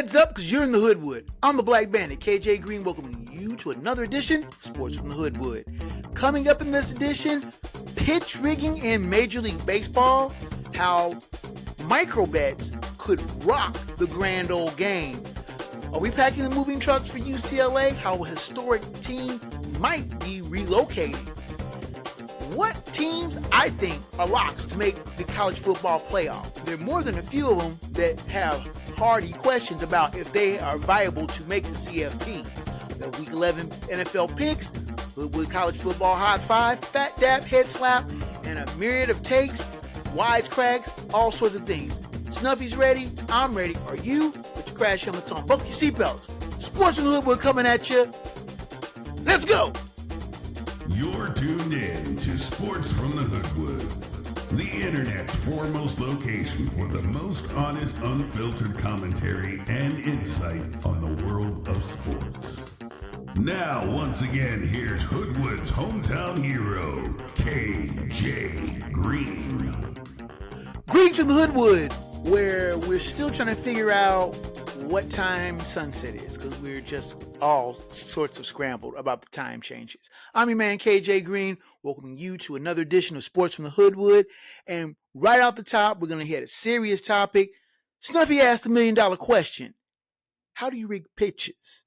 Heads up, because you're in the Hoodwood. I'm the Black Bandit, KJ Green, welcoming you to another edition of Sports from the Hoodwood. Coming up in this edition, pitch rigging in Major League Baseball, how micro bets could rock the grand old game. Are we packing the moving trucks for UCLA? How a historic team might be relocating. What teams I think are locks to make the college football playoff? There are more than a few of them that have hardy questions about if they are viable to make the CFP. The Week 11 NFL picks, Hoodwood College Football Hot 5, Phat Dap, Head Slap, and a myriad of takes, wisecracks, all sorts of things. Snuffy's ready. I'm ready. Are you? Put your crash helmets on. Buckle your seatbelts. Sports from the Hoodwood coming at you. Let's go. You're tuned in to Sports from the Hoodwood, the internet's foremost location for the most honest, unfiltered commentary and insight on the world of sports. Now, once again, here's Hoodwood's hometown hero, KJ Green. Greetings from the Hoodwood, where we're still trying to figure out what time sunset is, because we're just all sorts of scrambled about the time changes. I'm your man, KJ Green, welcoming you to another edition of Sports from the Hoodwood. And right off the top, we're going to hit a serious topic. Snuffy asked the $1 million question. How do you rig pitches?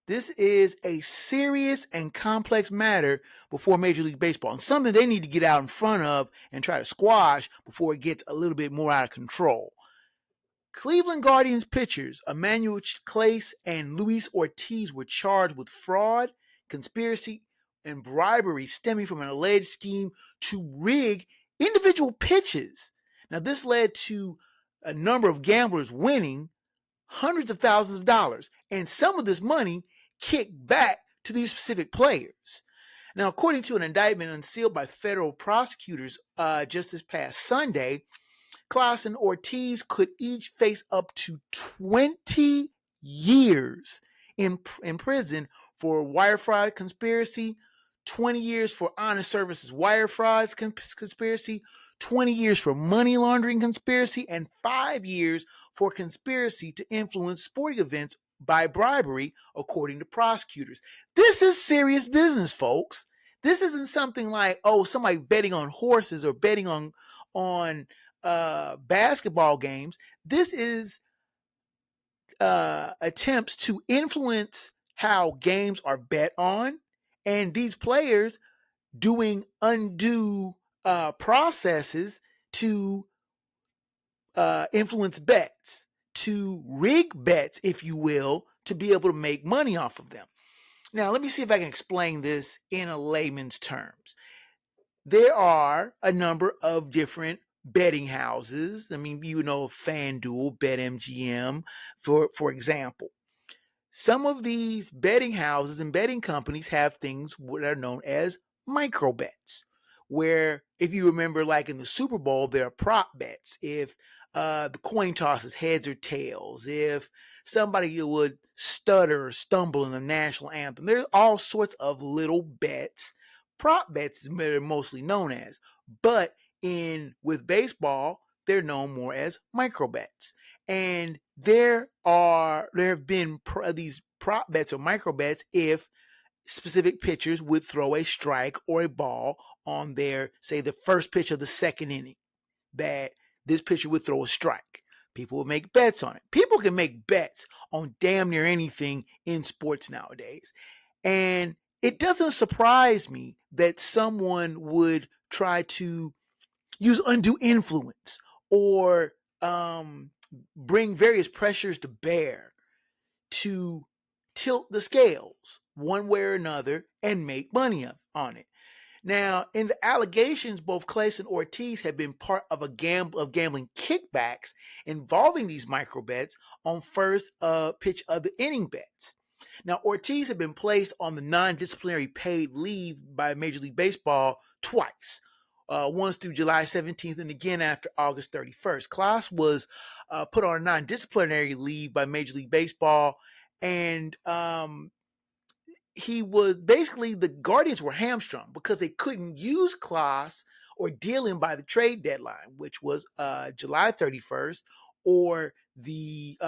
This is a serious and complex matter before Major League Baseball, and something they need to get out in front of and try to squash before it gets a little bit more out of control. Cleveland Guardians pitchers Emmanuel Clase and Luis Ortiz were charged with fraud, conspiracy, and bribery stemming from an alleged scheme to rig individual pitches. Now, this led to a number of gamblers winning hundreds of thousands of dollars, and some of this money kicked back to these specific players. Now, according to an indictment unsealed by federal prosecutors just this past Sunday, Clase and Ortiz could each face up to 20 years in prison for wire fraud conspiracy, 20 years for honest services wire frauds conspiracy, 20 years for money laundering conspiracy, and 5 years for conspiracy to influence sporting events by bribery, according to prosecutors. This is serious business, folks. This isn't something like, oh, somebody betting on horses or betting on basketball games. This is attempts to influence how games are bet on, and these players doing undue processes to influence bets, to rig bets, if you will, to be able to make money off of them. Now, let me see if I can explain this in a layman's terms. There are a number of different betting houses. I mean, you know, FanDuel, BetMGM, for example. Some of these betting houses and betting companies have things that are known as micro bets, where, if you remember, like in the Super Bowl, there are prop bets. If the coin toss is heads or tails, if somebody would stutter or stumble in the national anthem, there's all sorts of little bets, prop bets they're mostly known as. But with baseball, they're known more as micro bets. And there have been these prop bets or micro bets if specific pitchers would throw a strike or a ball on their, say, the first pitch of the second inning, that this pitcher would throw a strike. People would make bets on it. People can make bets on damn near anything in sports nowadays. And it doesn't surprise me that someone would try to use undue influence or bring various pressures to bear to tilt the scales one way or another and make money on it. Now, in the allegations, both Clase and Ortiz have been part of gambling kickbacks involving these micro bets on first pitch of the inning bets. Now, Ortiz had been placed on the non-disciplinary paid leave by Major League Baseball twice. Once through July 17th and again after August 31st. Clase was put on a non-disciplinary leave by Major League Baseball, and he was basically, the Guardians were hamstrung because they couldn't use Clase or deal him by the trade deadline, which was July 31st, or the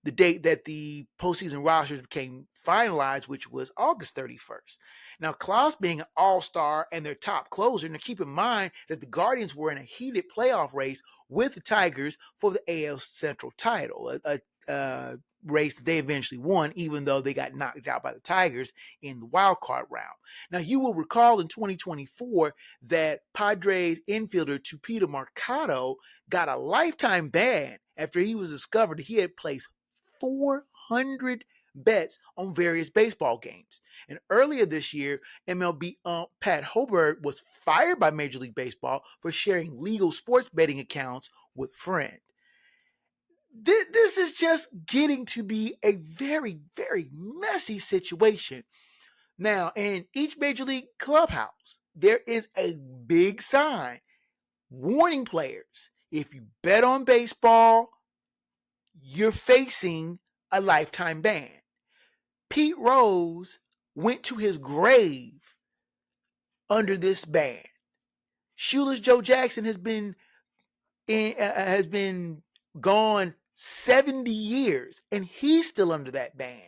the date that the postseason rosters became finalized, which was August 31st. Now, Klaus being an all-star and their top closer, now keep in mind that the Guardians were in a heated playoff race with the Tigers for the AL Central title, a race that they eventually won, even though they got knocked out by the Tigers in the wild card round. Now, you will recall in 2024 that Padres infielder Tupido Mercado got a lifetime ban after he was discovered that he had placed 400 bets on various baseball games. And earlier this year, MLB Phat was fired by Major League Baseball for sharing legal sports betting accounts with friends. This is just getting to be a very, very messy situation. Now, in each Major League clubhouse, there is a big sign warning players, if you bet on baseball, you're facing a lifetime ban. Pete Rose went to his grave under this ban. Shoeless Joe Jackson has been gone 70 years, and he's still under that ban.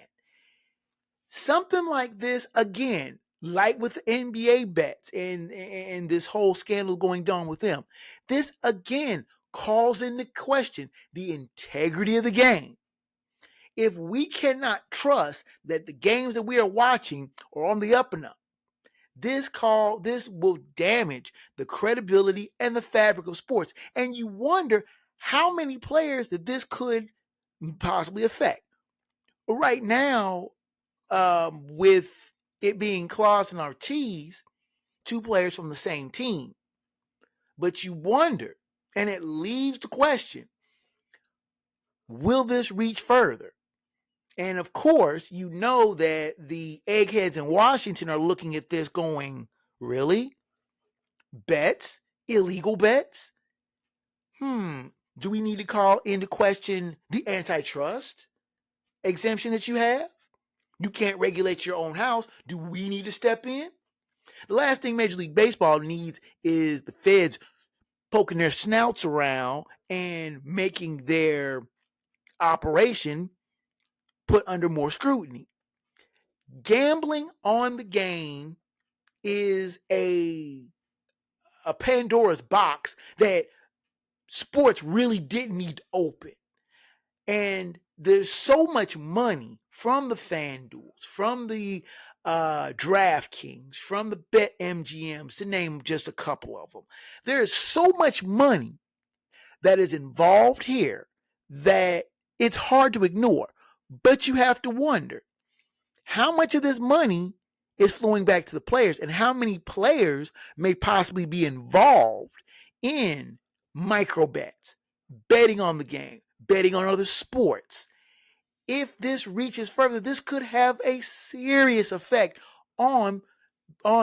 Something like this, again, like with NBA bets and this whole scandal going on with them, this again calls into question the integrity of the game. If we cannot trust that the games that we are watching are on the up and up, this will damage the credibility and the fabric of sports. And you wonder how many players that this could possibly affect. Right now, with it being Klaus and Ortiz, two players from the same team. But you wonder, and it leaves the question, will this reach further? And of course, you know that the eggheads in Washington are looking at this going, really? Bets? Illegal bets? Do we need to call into question the antitrust exemption that you have? You can't regulate your own house. Do we need to step in? The last thing Major League Baseball needs is the feds poking their snouts around and making their operation put under more scrutiny. Gambling on the game is a Pandora's box that sports really didn't need to open. And there's so much money from the FanDuels, from the DraftKings, from the BetMGMs, to name just a couple of them. There is so much money that is involved here that it's hard to ignore. But you have to wonder, how much of this money is flowing back to the players, and how many players may possibly be involved in micro bets, betting on the game, betting on other sports. If this reaches further, this could have a serious effect on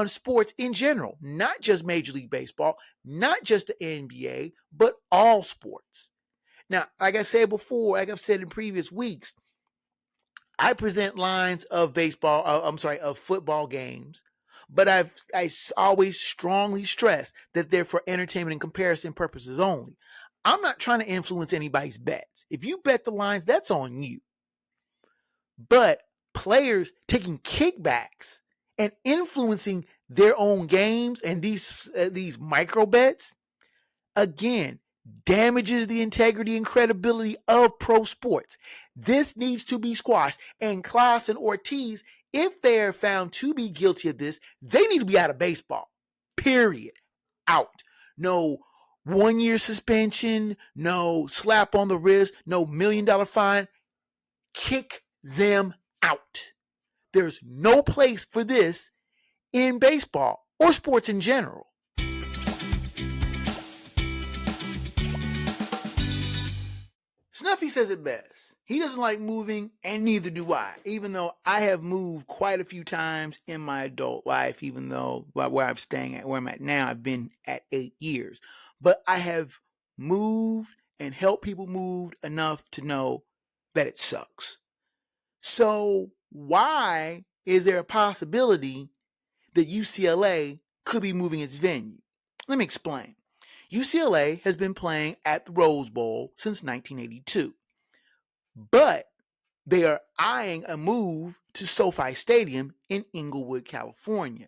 sports in general, not just Major League Baseball, not just the NBA, but all sports. Now, like I said before, like I've said in previous weeks, I present lines of of football games, but I always strongly stress that they're for entertainment and comparison purposes only. I'm not trying to influence anybody's bets. If you bet the lines, that's on you. But players taking kickbacks and influencing their own games and these micro bets, again, damages the integrity and credibility of pro sports. This needs to be squashed. And Klaus and Ortiz, if they are found to be guilty of this, they need to be out of baseball. Period. Out. No 1 year suspension, no slap on the wrist, no $1 million fine. Kick them out. There's no place for this in baseball or sports in general. Snuffy says it best. He doesn't like moving, and neither do I, even though I have moved quite a few times in my adult life, even though where I'm staying at, where I'm at now, I've been at 8 years. But I have moved and helped people move enough to know that it sucks. So why is there a possibility that UCLA could be moving its venue? Let me explain. UCLA has been playing at the Rose Bowl since 1982. But they are eyeing a move to SoFi Stadium in Inglewood, California.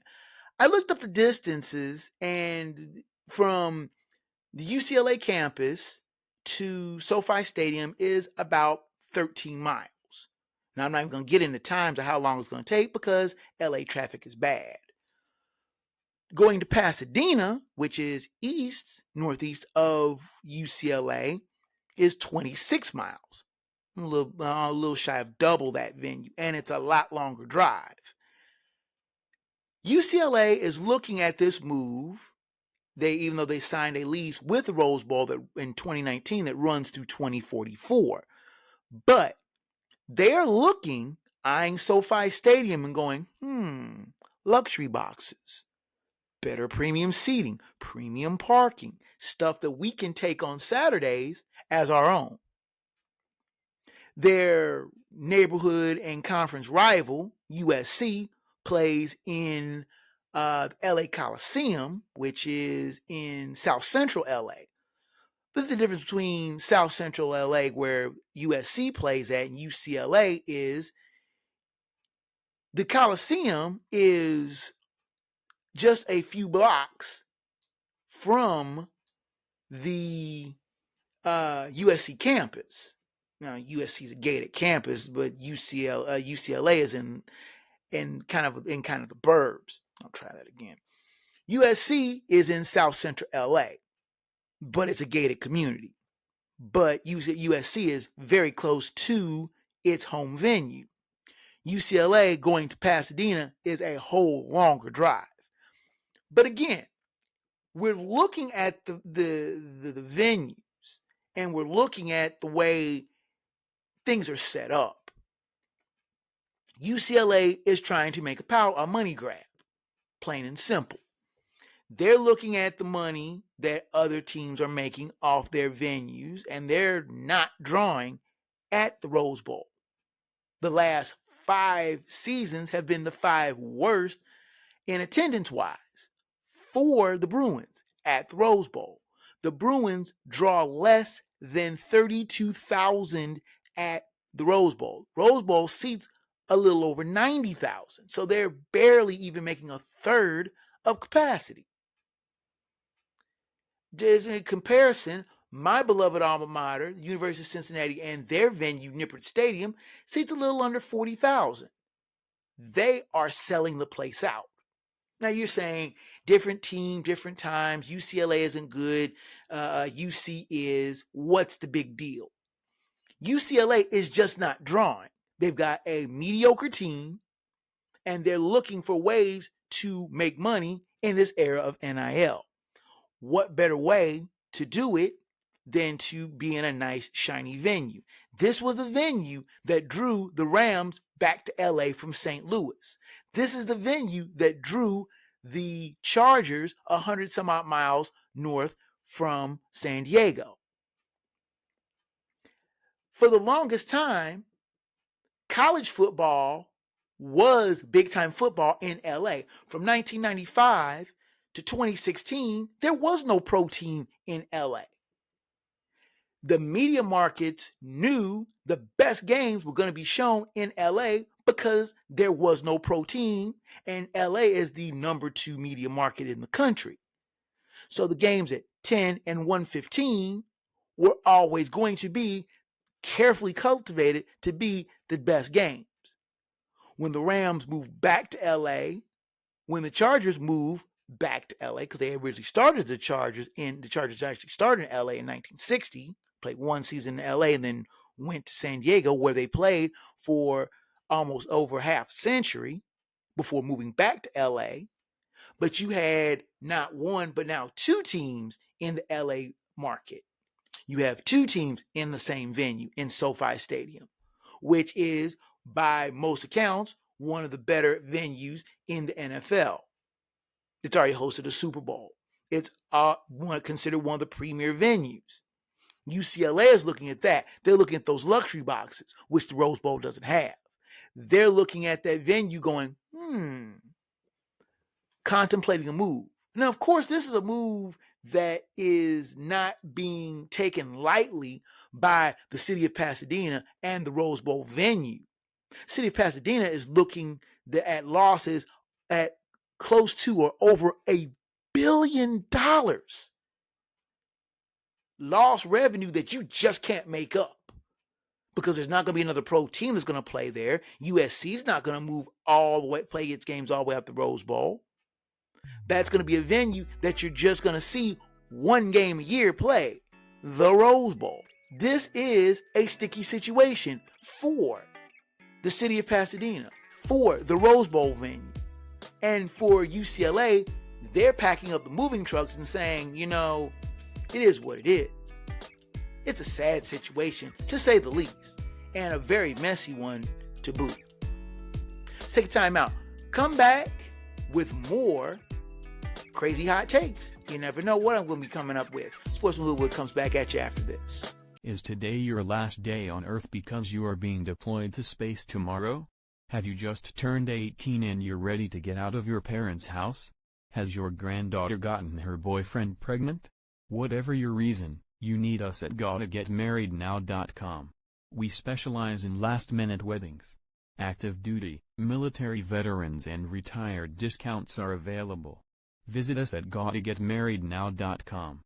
I looked up the distances, and from the UCLA campus to SoFi Stadium is about 13 miles. Now, I'm not even going to get into times of how long it's going to take because LA traffic is bad. Going to Pasadena, which is northeast of UCLA, is 26 miles. A little shy of double that venue, and it's a lot longer drive. UCLA is looking at this move. Even though they signed a lease with the Rose Bowl that in 2019 that runs through 2044, but they're eyeing SoFi Stadium and going, luxury boxes, better premium seating, premium parking, stuff that we can take on Saturdays as our own. Their neighborhood and conference rival, USC, plays in LA Coliseum, which is in South Central LA. This is the difference between South Central LA, where USC plays at, and UCLA is the Coliseum is just a few blocks from the USC campus. Now, USC is a gated campus, but UCLA is in kind of the burbs. I'll try that again. USC is in South Central LA, but it's a gated community. But USC is very close to its home venue. UCLA going to Pasadena is a whole longer drive. But again, we're looking at the venues, and we're looking at the way things are set up. UCLA is trying to make a money grab, plain and simple. They're looking at the money that other teams are making off their venues, and they're not drawing at the Rose Bowl. The last 5 seasons have been the 5 worst in attendance-wise for the Bruins at the Rose Bowl. The Bruins draw less than 32,000 at the Rose Bowl. Rose Bowl seats a little over 90,000, so they're barely even making a third of capacity. Just in comparison, my beloved alma mater, the University of Cincinnati, and their venue, Nippert Stadium, seats a little under 40,000. They are selling the place out. Now you're saying different team, different times. UCLA isn't good. UC is. What's the big deal? UCLA is just not drawing. They've got a mediocre team, and they're looking for ways to make money in this era of NIL. What better way to do it than to be in a nice, shiny venue? This was the venue that drew the Rams back to LA from St. Louis. This is the venue that drew the Chargers 100 some odd miles north from San Diego. For the longest time, college football was big-time football in LA. From 1995 to 2016, there was no pro team in LA. The media markets knew the best games were going to be shown in LA because there was no pro team, and LA is the number 2 media market in the country. So the games at 10 and 115 were always going to be carefully cultivated to be the best games. When the Rams moved back to LA, when the Chargers moved back to LA, because they originally started the Chargers actually started in LA in 1960, played 1 season in LA, and then went to San Diego, where they played for almost over half a century before moving back to LA. But you had not 1, but now 2 teams in the LA market. You have 2 teams in the same venue in SoFi Stadium, which is, by most accounts, one of the better venues in the NFL. It's already hosted a Super Bowl. It's considered one of the premier venues. UCLA is looking at that. They're looking at those luxury boxes, which the Rose Bowl doesn't have. They're looking at that venue going, contemplating a move. Now, of course, this is a move that is not being taken lightly by the city of Pasadena and the Rose Bowl venue. City of Pasadena is looking at losses at close to or over $1 billion. Lost revenue that you just can't make up, because there's not going to be another pro team that's going to play there. USC is not going to move all the way, play its games all the way up the Rose Bowl. That's going to be a venue that you're just going to see one game a year play, the Rose Bowl. This is a sticky situation for the city of Pasadena, for the Rose Bowl venue. And for UCLA, they're packing up the moving trucks and saying, you know, it is what it is. It's a sad situation, to say the least, and a very messy one to boot. Let's take a time out. Come back with more crazy hot takes. You never know what I'm going to be coming up with. Sports from Hoodwood comes back at you after this. Is today your last day on Earth because you are being deployed to space tomorrow? Have you just turned 18 and you're ready to get out of your parents' house? Has your granddaughter gotten her boyfriend pregnant? Whatever your reason, you need us at GottaGetMarriedNow.com. We specialize in last-minute weddings. Active duty, military veterans and retired discounts are available. Visit us at GottaGetMarriedNow.com.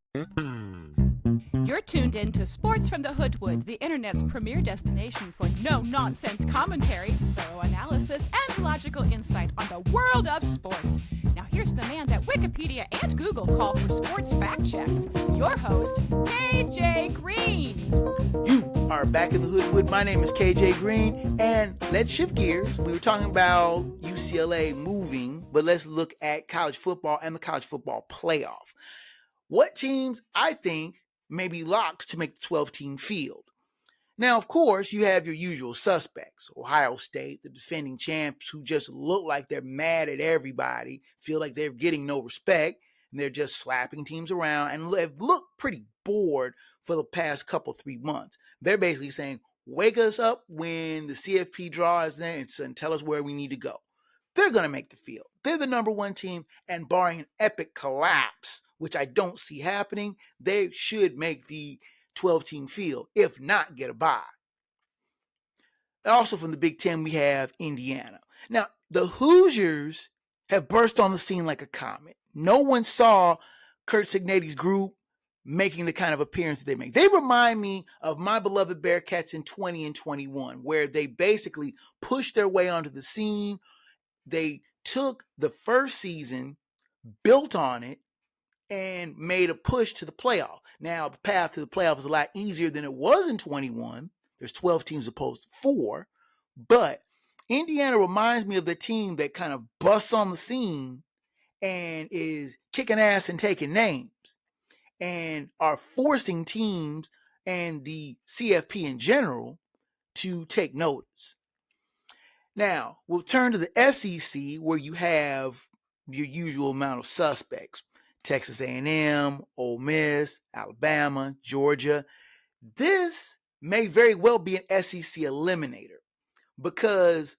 You're tuned in to Sports from the Hoodwood, the internet's premier destination for no-nonsense commentary, thorough analysis, and logical insight on the world of sports. Now here's the man that Wikipedia and Google call for sports fact checks, your host, KJ Green. You are back in the Hoodwood. My name is KJ Green, and let's shift gears. We were talking about UCLA moving, but let's look at college football and the college football playoff. What teams, I think, may be locked to make the 12-team field? Now, of course, you have your usual suspects. Ohio State, the defending champs, who just look like they're mad at everybody, feel like they're getting no respect, and they're just slapping teams around and have looked pretty bored for the past 3 months. They're basically saying, wake us up when the CFP draws in and tell us where we need to go. They're going to make the field. They're the number one team, and barring an epic collapse, which I don't see happening, they should make the 12-team field, if not get a bye. Also from the Big Ten, we have Indiana. Now, the Hoosiers have burst on the scene like a comet. No one saw Kurt Cignetti's group making the kind of appearance that they make. They remind me of my beloved Bearcats in 20 and 21, where they basically pushed their way onto the scene. They took the first season, built on it, and made a push to the playoff. Now, the path to the playoff is a lot easier than it was in 21. There's 12 teams opposed to 4. But Indiana reminds me of the team that kind of busts on the scene and is kicking ass and taking names and are forcing teams and the CFP in general to take notice. Now, we'll turn to the SEC, where you have your usual amount of suspects. Texas A&M, Ole Miss, Alabama, Georgia. This may very well be an SEC eliminator, because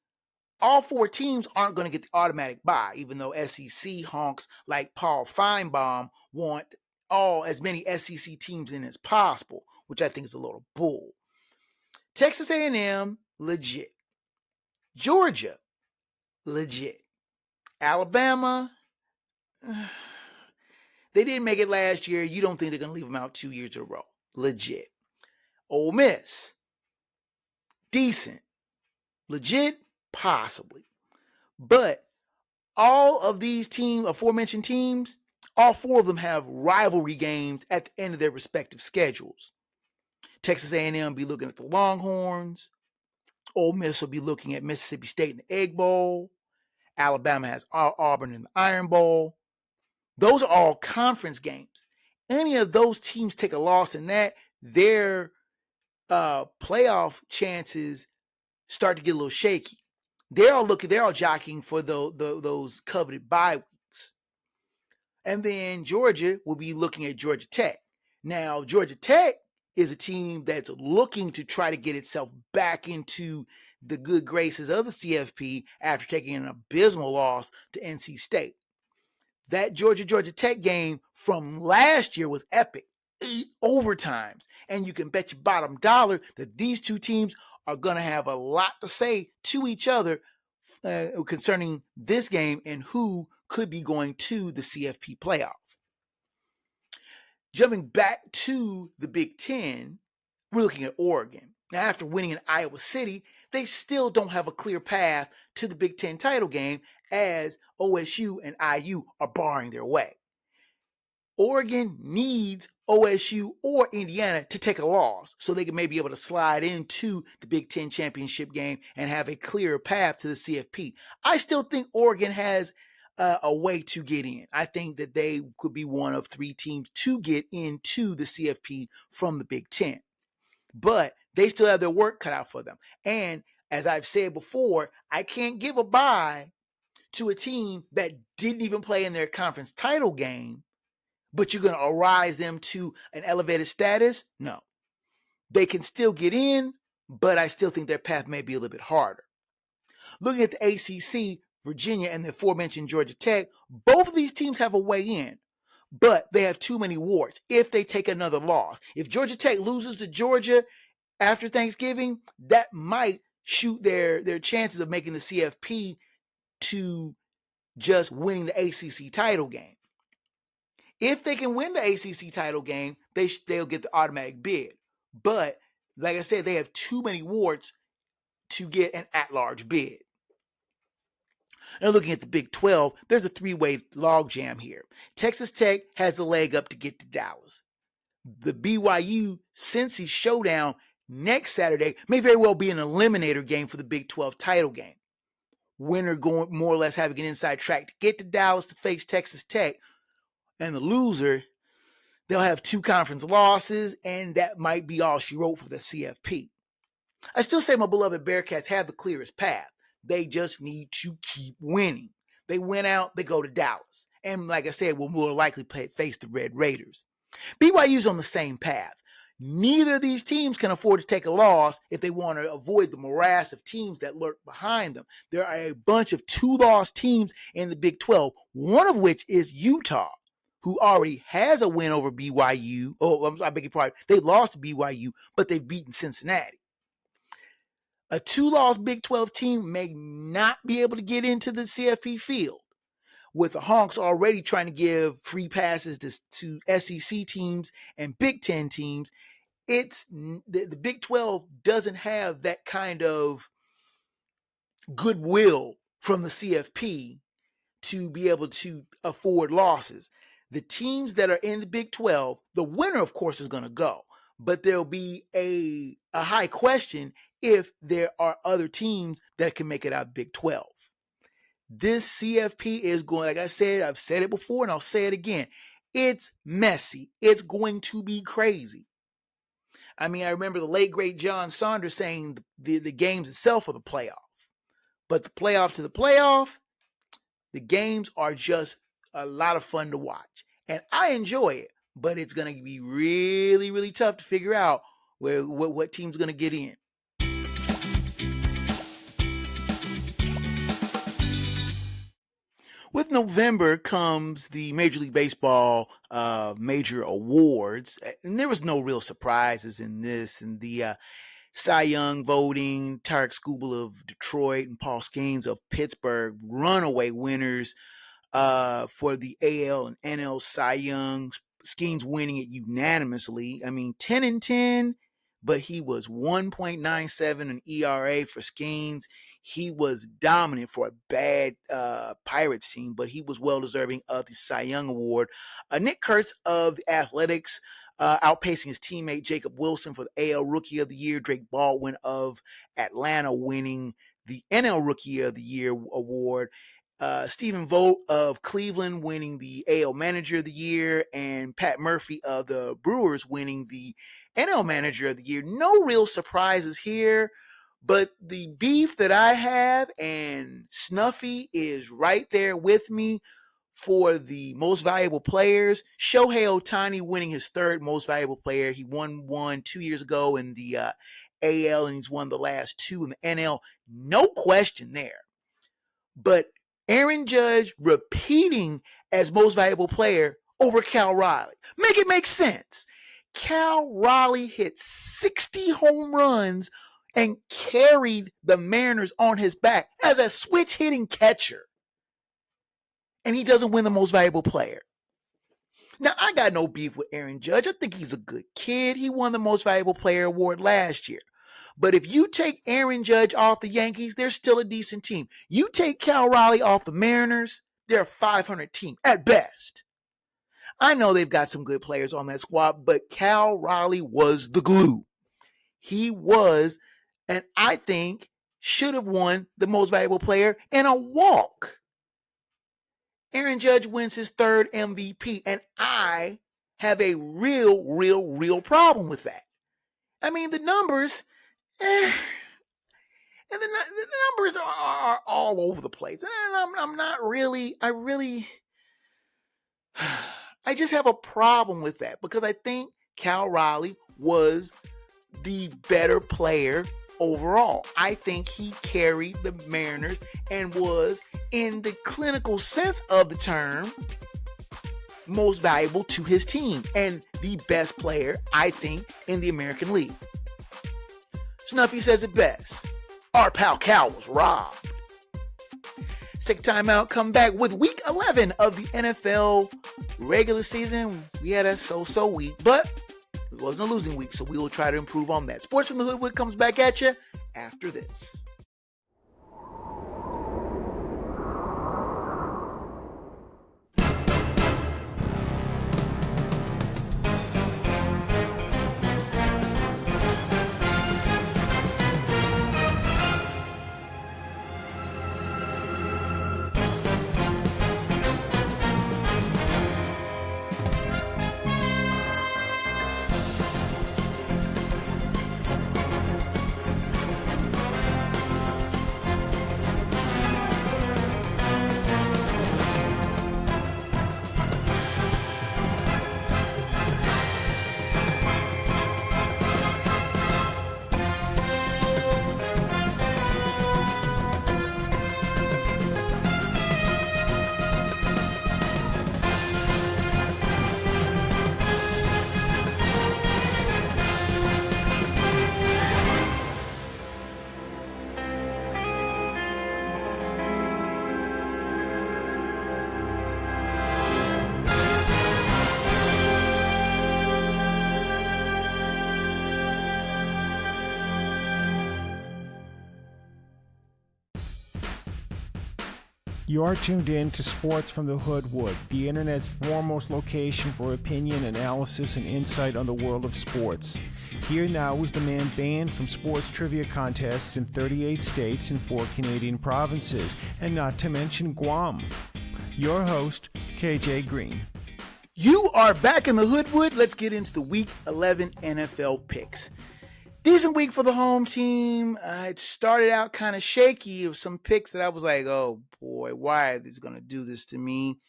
all 4 teams aren't going to get the automatic bye, even though SEC honks like Paul Feinbaum want as many SEC teams in as possible, which I think is a little bull. Texas A&M, legit. Georgia, legit. Alabama, they didn't make it last year. You don't think they're going to leave them out 2 years in a row. Legit. Ole Miss, decent. Legit, possibly. But all of these teams, aforementioned teams, all 4 of them have rivalry games at the end of their respective schedules. Texas A&M will be looking at the Longhorns. Ole Miss will be looking at Mississippi State in the Egg Bowl. Alabama has Auburn in the Iron Bowl. Those are all conference games. Any of those teams take a loss in that, their playoff chances start to get a little shaky. They're all jockeying for those coveted bye weeks. And then Georgia will be looking at Georgia Tech. Now, Georgia Tech is a team that's looking to try to get itself back into the good graces of the CFP after taking an abysmal loss to NC State. That Georgia Tech game from last year was epic. 8 overtimes. And you can bet your bottom dollar that these two teams are going to have a lot to say to each other concerning this game and who could be going to the CFP playoff. Jumping back to the Big Ten, we're looking at Oregon. Now, after winning in Iowa City, they still don't have a clear path to the Big Ten title game as OSU and IU are barring their way. Oregon needs OSU or Indiana to take a loss so they can maybe be able to slide into the Big Ten championship game and have a clearer path to the CFP. I still think Oregon has a way to get in. I think that they could be one of 3 teams to get into the CFP from the Big Ten. But they still have their work cut out for them. And as I've said before, I can't give a bye to a team that didn't even play in their conference title game, but you're going to arise them to an elevated status? No. They can still get in, but I still think their path may be a little bit harder. Looking at the ACC, Virginia and the aforementioned Georgia Tech, both of these teams have a way in, but they have too many warts if they take another loss. If Georgia Tech loses to Georgia after Thanksgiving, that might shoot their chances of making the CFP to just winning the ACC title game. If they can win the ACC title game, they'll get the automatic bid. But like I said, they have too many warts to get an at-large bid. Now looking at the Big 12, there's a 3-way logjam here. Texas Tech has the leg up to get to Dallas. The BYU Cincy Showdown next Saturday may very well be an eliminator game for the Big 12 title game. Winner going more or less having an inside track to get to Dallas to face Texas Tech, and the loser, they'll have 2 conference losses, and that might be all she wrote for the CFP. I still say my beloved Bearcats have the clearest path. They just need to keep winning. They win out, they go to Dallas. And like I said, we'll more likely face the Red Raiders. BYU's on the same path. Neither of these teams can afford to take a loss if they want to avoid the morass of teams that lurk behind them. There are a bunch of 2-loss teams in the Big 12, one of which is Utah, who already has a win over BYU. I beg your pardon. They lost to BYU, but they've beaten Cincinnati. A 2-loss Big 12 team may not be able to get into the CFP field, with the Honks already trying to give free passes to SEC teams and Big 10 teams. The Big 12 doesn't have that kind of goodwill from the CFP to be able to afford losses. The teams that are in the Big 12, the winner, of course, is going to go. But there'll be a high question if there are other teams that can make it out of Big 12. This CFP is going, like I said, I've said it before and I'll say it again. It's messy. It's going to be crazy. I mean, I remember the late, great John Saunders saying the games itself are the playoff. But the playoff to the playoff, the games are just a lot of fun to watch. And I enjoy it, but it's going to be really, really tough to figure out what team's going to get in. With November comes the Major League Baseball major awards, and there was no real surprises in this. And the Cy Young voting, Tarik Skubal of Detroit and Paul Skeens of Pittsburgh, runaway winners for the AL and NL Cy Young. Skeens winning it unanimously. I mean, 10-10, but he was 1.97 in ERA for Skeens. He was dominant for a bad Pirates team, but he was well deserving of the Cy Young Award. Nick Kurtz of the Athletics outpacing his teammate Jacob Wilson for the AL Rookie of the Year. Drake Baldwin of Atlanta winning the NL Rookie of the Year award. Stephen Vogt of Cleveland winning the AL Manager of the Year, and Pat Murphy of the Brewers winning the NL Manager of the Year. No real surprises here. But the beef that I have, and Snuffy is right there with me for the most valuable players. Shohei Ohtani winning his 3rd most valuable player. He won one 2 years ago in the AL, and he's won the last 2 in the NL. No question there. But Aaron Judge repeating as most valuable player over Cal Riley. Make it make sense. Cal Raleigh hit 60 home runs and carried the Mariners on his back as a switch hitting catcher. And he doesn't win the most valuable player. Now, I got no beef with Aaron Judge. I think he's a good kid. He won the most valuable player award last year. But if you take Aaron Judge off the Yankees, they're still a decent team. You take Cal Raleigh off the Mariners, they're a 500 team at best. I know they've got some good players on that squad, but Cal Raleigh was the glue. He was, and I think should have won the most valuable player in a walk. Aaron Judge wins his third MVP, and I have a real problem with that. I mean, the numbers, and the numbers are all over the place. And I'm not really, I just have a problem with that because I think Cal Raleigh was the better player overall. I think he carried the Mariners and was, in the clinical sense of the term, most valuable to his team and the best player, I think, in the American League. Snuffy says it best. Our pal Cal was robbed. Let's take a time out, come back with week 11 of the NFL regular season. We had a so-so week, but it wasn't a losing week, so we will try to improve on that. Sports from the Hoodwood comes back at you after this. You are tuned in to Sports from the Hoodwood, the internet's foremost location for opinion, analysis, and insight on the world of sports. Here now is the man banned from sports trivia contests in 38 states and 4 Canadian provinces, and not to mention Guam. Your host, KJ Green. You are back in the Hoodwood. Let's get into the Week 11 NFL picks. Decent week for the home team. It started out kind of shaky with some picks that I was like, oh boy, why are these going to do this to me?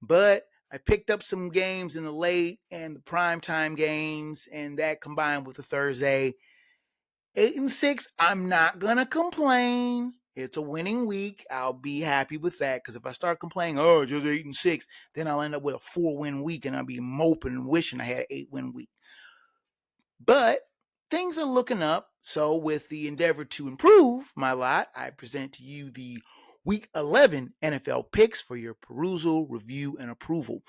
But I picked up some games in the late and the primetime games, and that combined with the Thursday. 8-6, I'm not going to complain. It's a winning week. I'll be happy with that because if I start complaining, oh, just 8-6, then I'll end up with a 4-win week and I'll be moping and wishing I had an 8-win week. But things are looking up, so with the endeavor to improve my lot, I present to you the Week 11 NFL picks for your perusal, review, and approval.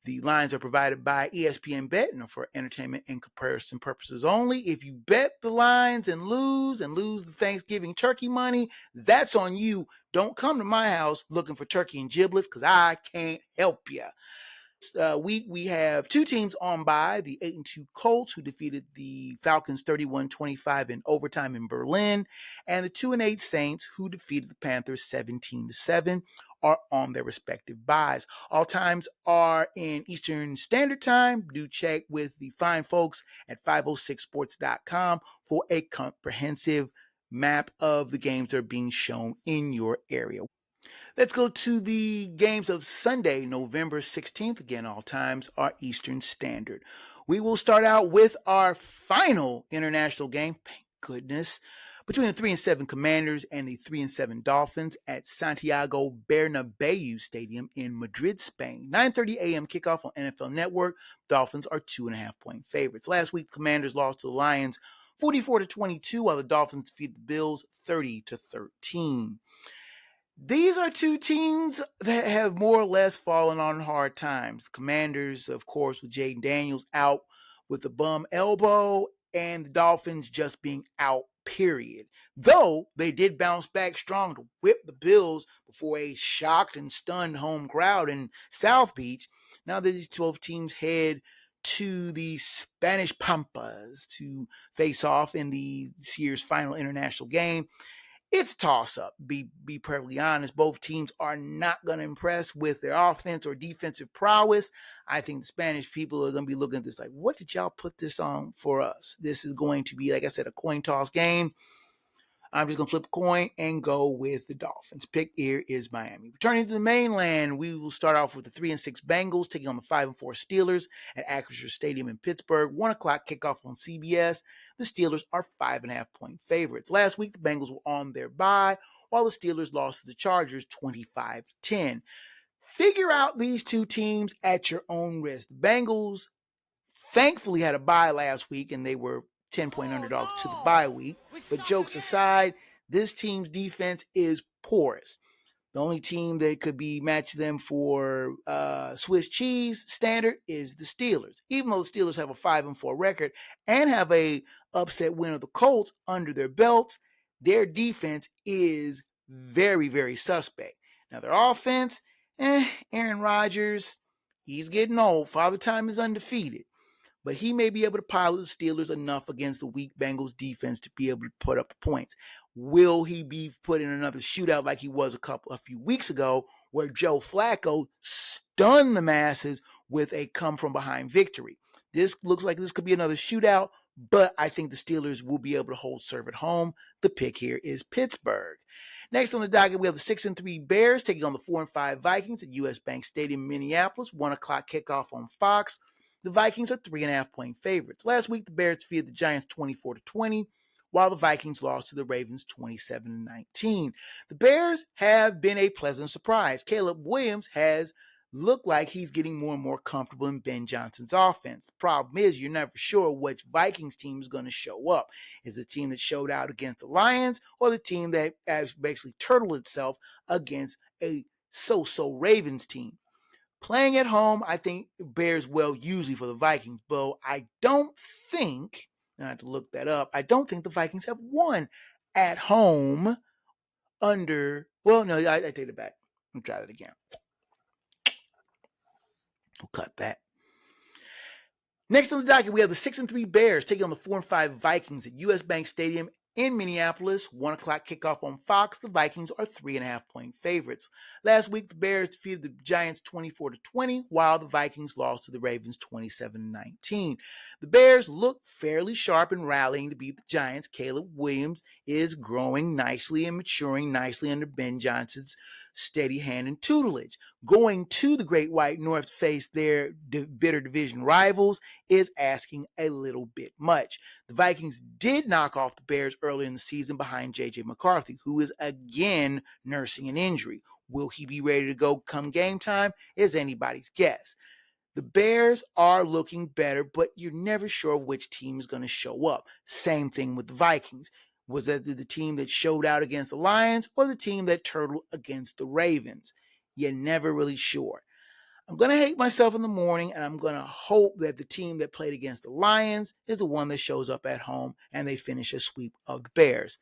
The lines are provided by ESPN Bet and are for entertainment and comparison purposes only. If you bet the lines and lose the Thanksgiving turkey money, that's on you. Don't come to my house looking for turkey and giblets because I can't help you. We have two teams on bye, the 8-2 Colts, who defeated the Falcons 31-25 in overtime in Berlin, and the 2-8 Saints, who defeated the Panthers 17-7, are on their respective byes. All times are in Eastern Standard Time. Do check with the fine folks at 506sports.com for a comprehensive map of the games that are being shown in your area. Let's go to the games of Sunday, November 16th. Again, all times are Eastern Standard. We will start out with our final international game. Thank goodness. between the 3-7 Commanders and the 3-7 Dolphins at Santiago Bernabeu Stadium in Madrid, Spain. 9:30 a.m. kickoff on NFL Network. Dolphins are 2.5-point favorites. Last week, the Commanders lost to the Lions 44-22, while the Dolphins defeated the Bills 30-13. These are two teams that have more or less fallen on hard times. The Commanders, of course, with Jaden Daniels out with a bum elbow, and the Dolphins just being out, period. Though they did bounce back strong to whip the Bills before a shocked and stunned home crowd in South Beach. Now that these 12 teams head to the Spanish Pampas to face off in this year's final international game, it's toss-up. Be perfectly honest, both teams are not going to impress with their offense or defensive prowess. I think the Spanish people are going to be looking at this like, what did y'all put this on for us? This is going to be, like I said, a coin toss game. I'm just going to flip a coin and go with the Dolphins. Pick here is Miami. Returning to the mainland, we will start off with the 3-6 Bengals taking on the 5-4 Steelers at Acrisure Stadium in Pittsburgh. 1 o'clock kickoff on CBS. The Steelers are 5.5-point favorites. Last week, the Bengals were on their bye, while the Steelers lost to the Chargers 25-10. Figure out these two teams at your own risk. The Bengals thankfully had a bye last week, and they were 10-point underdogs to the bye week. But jokes aside, this team's defense is porous. The only team that could be match them for Swiss cheese standard is the Steelers. Even though the Steelers have a 5-4 record and have a upset win of the Colts under their belts, their defense is very, very suspect. Now their offense, Aaron Rodgers, he's getting old. Father Time is undefeated. But he may be able to pilot the Steelers enough against the weak Bengals defense to be able to put up points. Will he be put in another shootout like he was a few weeks ago, where Joe Flacco stunned the masses with a come-from-behind victory? This looks like this could be another shootout, but I think the Steelers will be able to hold serve at home. The pick here is Pittsburgh. Next on the docket, we have the 6-3 Bears taking on the 4-5 Vikings at US Bank Stadium in Minneapolis. 1 o'clock kickoff on Fox. The Vikings are 3.5-point favorites. Last week, the Bears defeated the Giants 24-20, while the Vikings lost to the Ravens 27-19. The Bears have been a pleasant surprise. Caleb Williams has looked like he's getting more and more comfortable in Ben Johnson's offense. The problem is you're never sure which Vikings team is going to show up. Is the team that showed out against the Lions or the team that basically turtled itself against a so-so Ravens team? Playing at home, I think bears well usually for the Vikings, but I don't think, I have to look that up, I don't think the Vikings have won at home under, well, no, I take it back. Let me try that again. We'll cut that. Next on the docket, we have the 6-3 Bears taking on the 4-5 Vikings at US Bank Stadium in Minneapolis. 1 o'clock kickoff on Fox. The Vikings are 3.5-point favorites. Last week, the Bears defeated the Giants 24-20, while the Vikings lost to the Ravens 27-19. The Bears look fairly sharp and rallying to beat the Giants. Caleb Williams is growing nicely and maturing nicely under Ben Johnson's steady hand and tutelage. Going to the Great White North to face their bitter division rivals is asking a little bit much. The Vikings did knock off the Bears early in the season behind J.J. McCarthy, who is again nursing an injury. Will he be ready to go come game time? Is anybody's guess. The Bears are looking better, but you're never sure which team is going to show up. Same thing with the Vikings. Was that the team that showed out against the Lions or the team that turtled against the Ravens? You're never really sure. I'm going to hate myself in the morning, and I'm going to hope that the team that played against the Lions is the one that shows up at home and they finish a sweep of the Bears.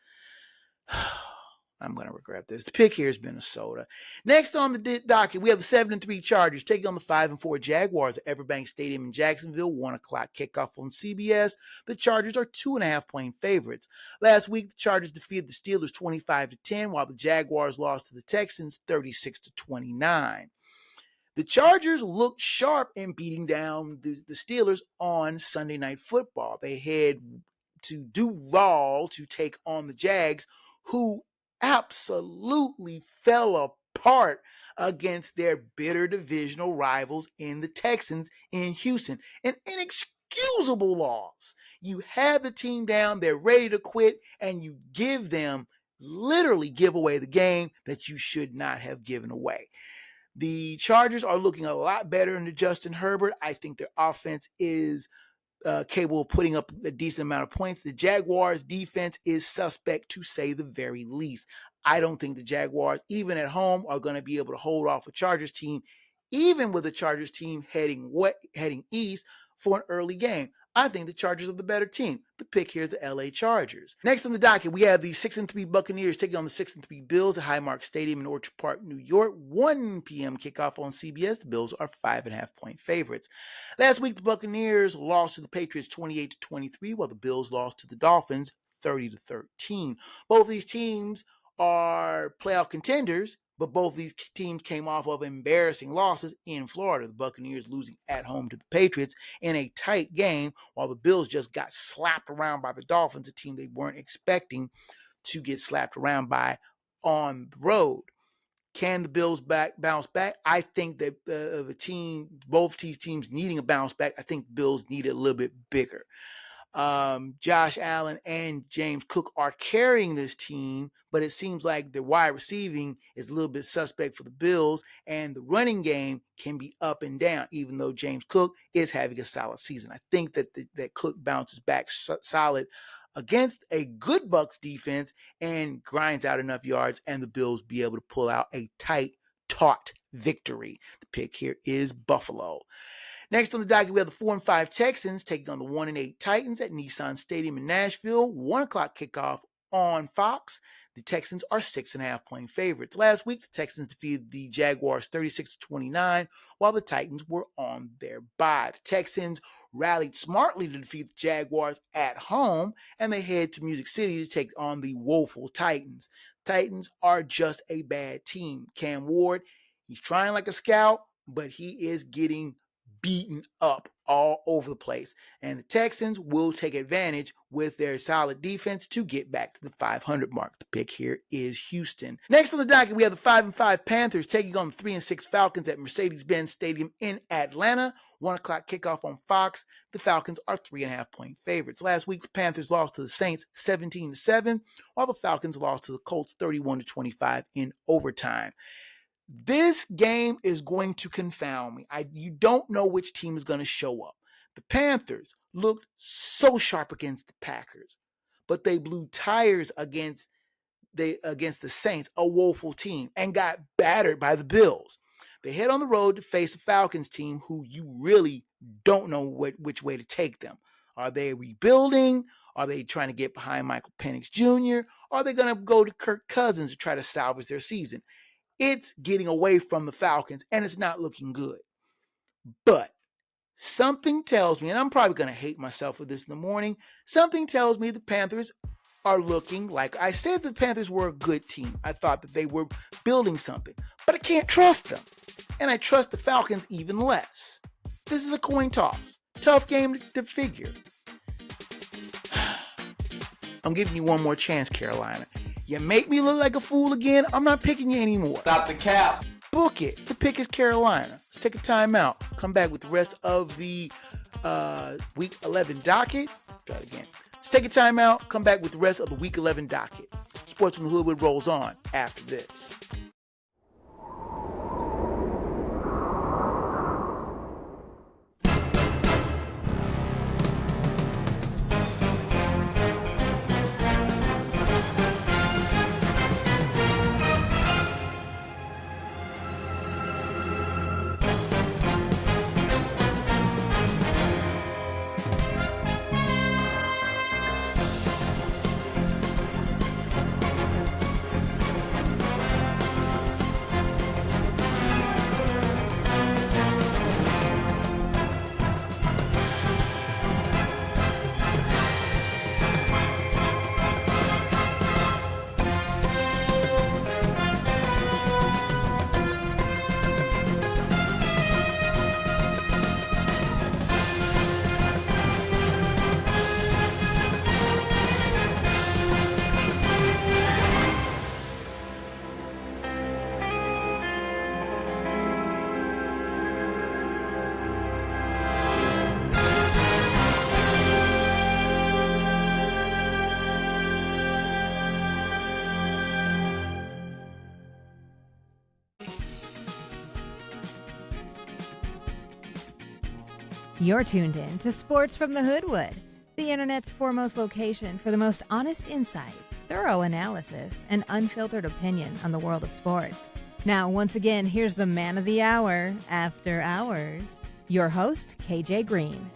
I'm going to regret this. The pick here is Minnesota. Next on the docket, we have the 7-3 Chargers taking on the 5-4 Jaguars at Everbank Stadium in Jacksonville. 1 o'clock kickoff on CBS. The Chargers are 2.5-point favorites. Last week, the Chargers defeated the Steelers 25-10, while the Jaguars lost to the Texans 36-29. The Chargers looked sharp in beating down the Steelers on Sunday Night Football. They head to Duval to take on the Jags, who absolutely fell apart against their bitter divisional rivals in the Texans in Houston. An inexcusable loss. You have the team down, they're ready to quit, and you literally give away the game that you should not have given away. The Chargers are looking a lot better under Justin Herbert. I think their offense is capable of putting up a decent amount of points. The Jaguars defense is suspect, to say the very least. I don't think the Jaguars, even at home, are going to be able to hold off a Chargers team, even with the Chargers team heading east for an early game. I think the Chargers are the better team. The pick here is the LA Chargers. Next on the docket, we have the 6-3 Buccaneers taking on the 6-3 Bills at Highmark Stadium in Orchard Park, New York. 1 p.m. kickoff on CBS. The Bills are 5.5-point favorites. Last week, the Buccaneers lost to the Patriots 28-23, while the Bills lost to the Dolphins 30-13. Both of these teams are playoff contenders, but both of these teams came off of embarrassing losses in Florida. The Buccaneers losing at home to the Patriots in a tight game, while the Bills just got slapped around by the Dolphins, a team they weren't expecting to get slapped around by on the road. Can the Bills bounce back? I think that both these teams needing a bounce back, I think the Bills need it a little bit bigger. Josh Allen and James Cook are carrying this team, but it seems like the wide receiving is a little bit suspect for the Bills, and the running game can be up and down, even though James Cook is having a solid season. I think that that Cook bounces back solid against a good Bucs defense and grinds out enough yards, and the Bills be able to pull out a tight, taut victory. The pick here is Buffalo. Next on the docket, we have the 4-5 Texans taking on the 1-8 Titans at Nissan Stadium in Nashville. 1 o'clock kickoff on Fox. The Texans are 6.5-point favorites. Last week, the Texans defeated the Jaguars 36-29, while the Titans were on their bye. The Texans rallied smartly to defeat the Jaguars at home, and they head to Music City to take on the woeful Titans. Titans are just a bad team. Cam Ward, he's trying like a scout, but he is getting beaten up all over the place. And the Texans will take advantage with their solid defense to get back to the 500 mark. The pick here is Houston. Next on the docket, we have the 5-5 Panthers taking on the 3-6 Falcons at Mercedes-Benz Stadium in Atlanta. 1 o'clock kickoff on Fox. The Falcons are 3.5-point favorites. Last week, the Panthers lost to the Saints 17-7, while the Falcons lost to the Colts 31-25 in overtime. This game is going to confound me. You don't know which team is going to show up. The Panthers looked so sharp against the Packers, but they blew tires against the Saints, a woeful team, and got battered by the Bills. They head on the road to face a Falcons team who you really don't know which way to take them. Are they rebuilding? Are they trying to get behind Michael Penix Jr.? Are they going to go to Kirk Cousins to try to salvage their season? It's getting away from the Falcons, and it's not looking good. But something tells me, and I'm probably going to hate myself for this in the morning, something tells me the Panthers are looking like, I said the Panthers were a good team. I thought that they were building something, but I can't trust them. And I trust the Falcons even less. This is a coin toss. Tough game to figure. I'm giving you one more chance, Carolina. You make me look like a fool again, I'm not picking you anymore. Stop the cap. Book it. The pick is Carolina. Let's take a timeout. Come back with the rest of the Week 11 docket. Try it again. Let's take a timeout. Come back with the rest of the Week 11 docket. Sports from the Hoodwood rolls on after this. You're tuned in to Sports from the Hoodwood, the internet's foremost location for the most honest insight, thorough analysis, and unfiltered opinion on the world of sports. Now, once again, here's the man of the hour, After Hours, your host, KJ Green.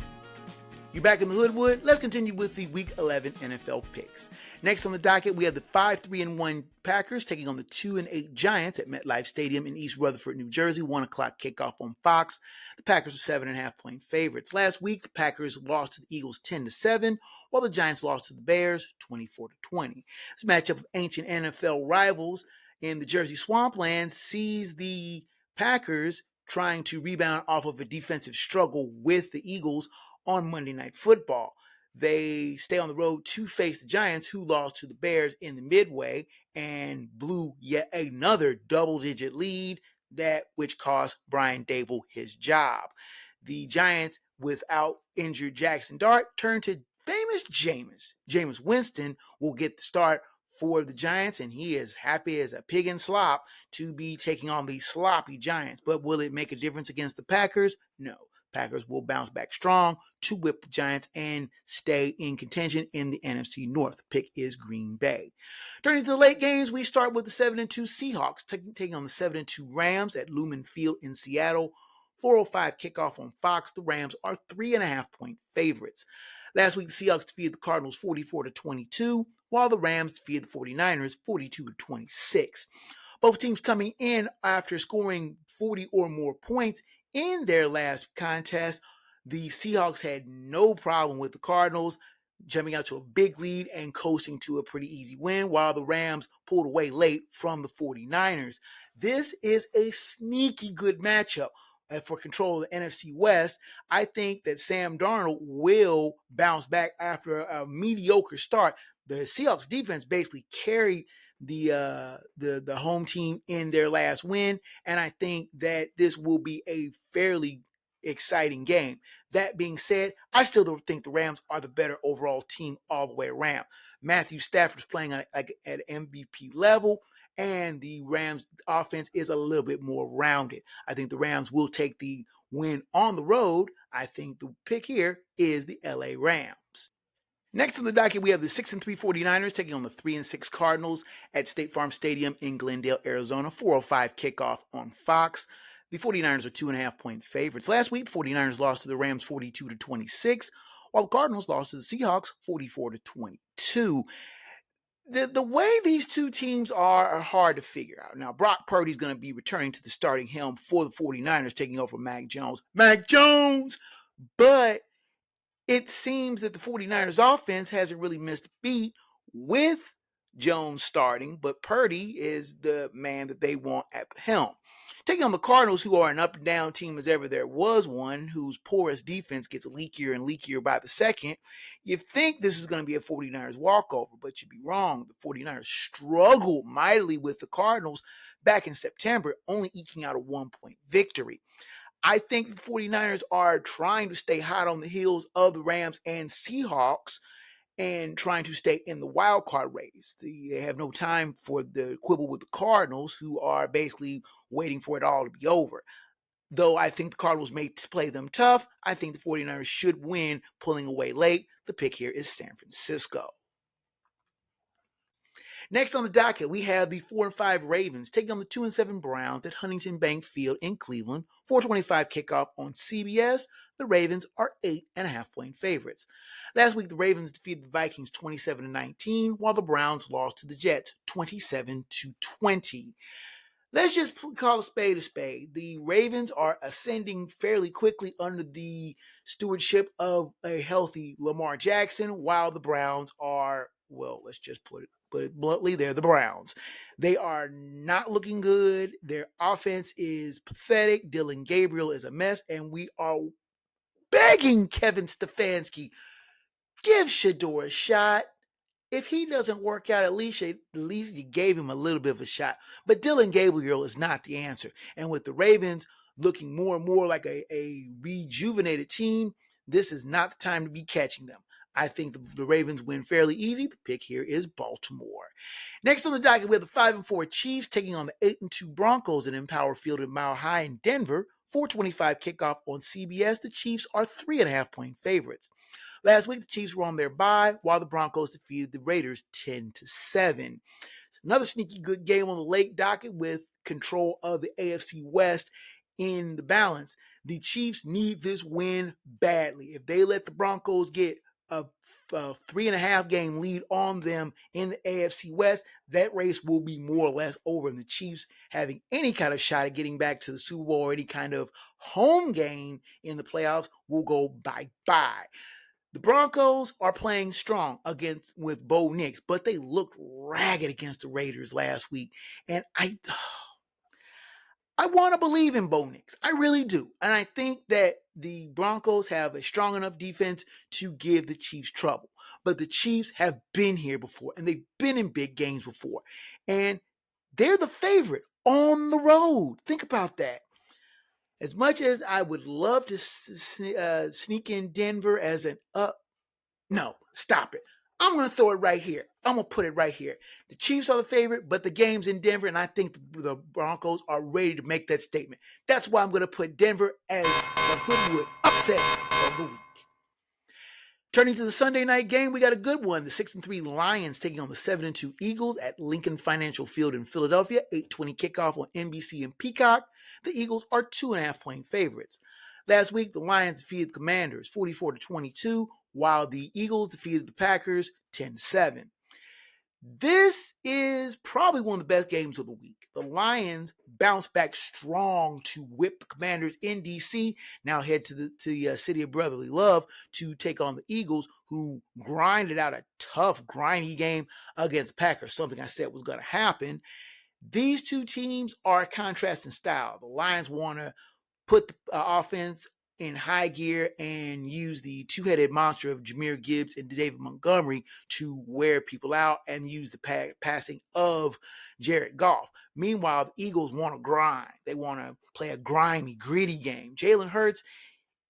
You're back in the Hoodwood. Let's continue with the Week 11 NFL picks. Next on the docket, we have the 5-3-1 Packers taking on the 2-8 Giants at MetLife Stadium in East Rutherford, New Jersey. 1 o'clock kickoff on Fox. The Packers are 7.5-point favorites. Last week, the Packers lost to the Eagles 10-7, while the Giants lost to the Bears 24-20. This matchup of ancient NFL rivals in the Jersey swampland sees the Packers trying to rebound off of a defensive struggle with the Eagles on Monday Night Football. They stay on the road to face the Giants, who lost to the Bears in the midway and blew yet another double-digit lead, that which cost Brian Daboll his job. The Giants, without injured Jackson Dart, turn to famous Jameis. Jameis Winston will get the start for the Giants, and he is happy as a pig in slop to be taking on the sloppy Giants. But will it make a difference against the Packers? No. Packers will bounce back strong to whip the Giants and stay in contention in the NFC North. Pick is Green Bay. Turning to the late games, we start with the 7-2 Seahawks taking on the 7-2 Rams at Lumen Field in Seattle. 4:05 kickoff on Fox. The Rams are 3.5-point favorites. Last week, the Seahawks defeated the Cardinals 44-22, while the Rams defeated the 49ers 42-26. Both teams coming in after scoring 40 or more points in their last contest. The Seahawks had no problem with the Cardinals jumping out to a big lead and coasting to a pretty easy win, while the Rams pulled away late from the 49ers. This is a sneaky good matchup for control of the NFC West. I think that Sam Darnold will bounce back after a mediocre start. The Seahawks defense basically carried the home team in their last win, and I think that this will be a fairly exciting game. That being said, I still don't think the Rams are the better overall team all the way around. Matthew Stafford's playing at MVP level, and the Rams offense is a little bit more rounded. I think the Rams will take the win on the road. I think the pick here is the LA Rams. Next on the docket, we have the 6-3 49ers taking on the 3-6 Cardinals at State Farm Stadium in Glendale, Arizona. 4:05 kickoff on Fox. The 49ers are 2.5-point favorites. Last week, the 49ers lost to the Rams 42-26, while the Cardinals lost to the Seahawks 44-22. The way these two teams are hard to figure out. Now, Brock Purdy's going to be returning to the starting helm for the 49ers, taking over Mac Jones. Mac Jones! But it seems that the 49ers offense hasn't really missed a beat with Jones starting, but Purdy is the man that they want at the helm. Taking on the Cardinals, who are an up-and-down team as ever there was one, whose porous defense gets leakier and leakier by the second, you think this is going to be a 49ers walkover, but you'd be wrong. The 49ers struggled mightily with the Cardinals back in September, only eking out a 1-point victory. I think the 49ers are trying to stay hot on the heels of the Rams and Seahawks and trying to stay in the wild card race. They have no time for the quibble with the Cardinals, who are basically waiting for it all to be over. Though I think the Cardinals may play them tough, I think the 49ers should win, pulling away late. The pick here is San Francisco. Next on the docket, we have the 4-5 Ravens taking on the 2-7 Browns at Huntington Bank Field in Cleveland. 4:25 kickoff on CBS. The Ravens are 8.5-point favorites. Last week, the Ravens defeated the Vikings 27-19, while the Browns lost to the Jets 27-20. Let's just call a spade a spade. The Ravens are ascending fairly quickly under the stewardship of a healthy Lamar Jackson, while the Browns are, well, let's just put it bluntly, they're the Browns. They are not looking good. Their offense is pathetic. Dylan Gabriel is a mess, and we are begging Kevin Stefanski, give Shador a shot. If he doesn't work out, at least you gave him a little bit of a shot. But Dylan Gabriel is not the answer. And with the Ravens looking more and more like a rejuvenated team, this is not the time to be catching them. I think the Ravens win fairly easy. The pick here is Baltimore. Next on the docket, we have the 5-4 Chiefs taking on the 8-2 Broncos at Empower Field at Mile High in Denver. 4:25 kickoff on CBS. The Chiefs are 3.5-point favorites. Last week, the Chiefs were on their bye, while the Broncos defeated the Raiders 10-7. Another sneaky good game on the late docket with control of the AFC West in the balance. The Chiefs need this win badly. If they let the Broncos get a 3.5 game lead on them in the AFC West, that race will be more or less over. And the Chiefs having any kind of shot at getting back to the Super Bowl or any kind of home game in the playoffs will go bye-bye. The Broncos are playing strong with Bo Nix, but they looked ragged against the Raiders last week. And I want to believe in Bo Nix. I really do. And I think that the Broncos have a strong enough defense to give the Chiefs trouble. But the Chiefs have been here before, and they've been in big games before. And they're the favorite on the road. Think about that. As much as I would love to sneak in Denver as no, stop it. I'm going to throw it right here. I'm going to put it right here. The Chiefs are the favorite, but the game's in Denver, and I think the Broncos are ready to make that statement. That's why I'm going to put Denver as the Hoodwood upset of the week. Turning to the Sunday night game, we got a good one. The 6-3 Lions taking on the 7-2 Eagles at Lincoln Financial Field in Philadelphia. 8:20 kickoff on NBC and Peacock. The Eagles are 2.5-point favorites. Last week, the Lions defeated the Commanders 44-22, while the Eagles defeated the Packers 10-7. This is probably one of the best games of the week. The Lions bounced back strong to whip the Commanders in D.C., now head to the city of brotherly love to take on the Eagles, who grinded out a tough, grimy game against the Packers, something I said was going to happen. These two teams are a contrast in style. The Lions want to put the offense in high gear and use the two-headed monster of Jahmyr Gibbs and David Montgomery to wear people out and use the passing of Jared Goff. Meanwhile, the Eagles want to grind. They want to play a grimy, gritty game. Jalen Hurts,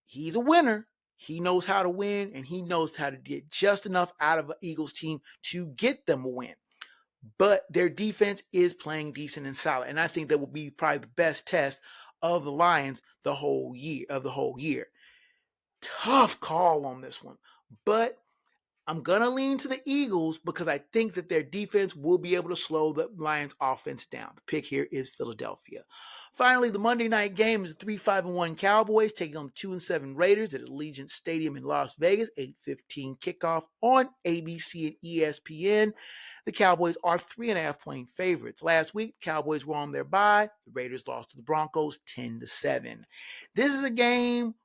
he's a winner. He knows how to win, and he knows how to get just enough out of an Eagles team to get them a win. But their defense is playing decent and solid, and I think that will be probably the best test of the Lions the whole year. Tough call on this one, but I'm going to lean to the Eagles because I think that their defense will be able to slow the Lions offense down. The pick here is Philadelphia. Finally, the Monday night game is the 3-5-1 Cowboys taking on the 2-7 Raiders at Allegiant Stadium in Las Vegas. 8:15 kickoff on ABC and ESPN. The Cowboys are 3.5-point favorites. Last week, the Cowboys were on their bye. The Raiders lost to the Broncos 10-7. This is a game,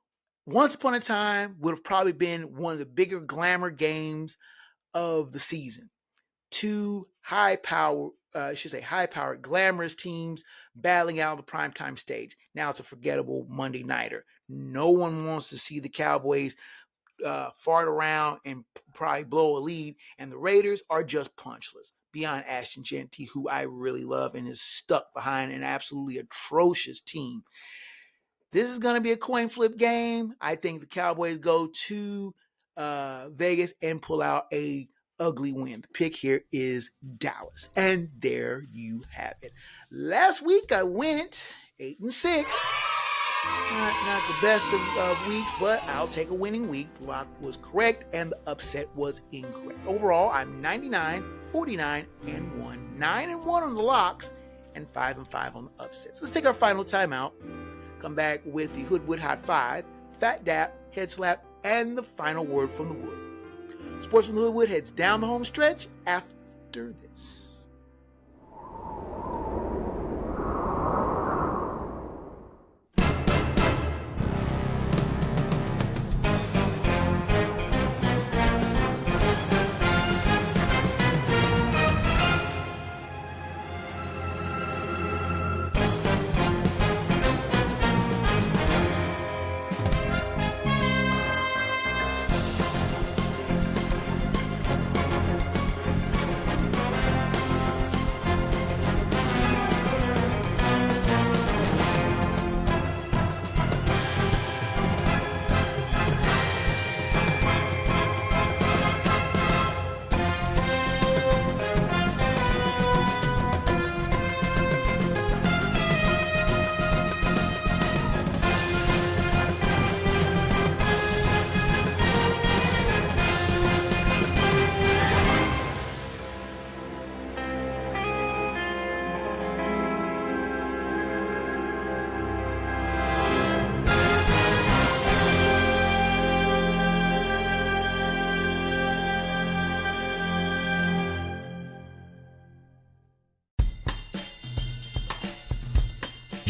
once upon a time, would have probably been one of the bigger glamour games of the season. Two high-powered, glamorous teams battling out on the primetime stage. Now it's a forgettable Monday nighter. No one wants to see the Cowboys fart around and probably blow a lead, and the Raiders are just punchless beyond Ashton Genty, who I really love and is stuck behind an absolutely atrocious team. This is going to be a coin flip game. I think the Cowboys go to Vegas and pull out a ugly win. The pick here is Dallas, and there you have it. Last week I went 8-6. Not the best of weeks, but I'll take a winning week. The lock was correct and the upset was incorrect. Overall, I'm 99, 49, and 1. 9-1 on the locks and 5-5 on the upsets. Let's take our final timeout. Come back with the Hoodwood Hot 5, Phat Dap, Head Slap, and the final word from the wood. Sports from the Hoodwood heads down the home stretch after this.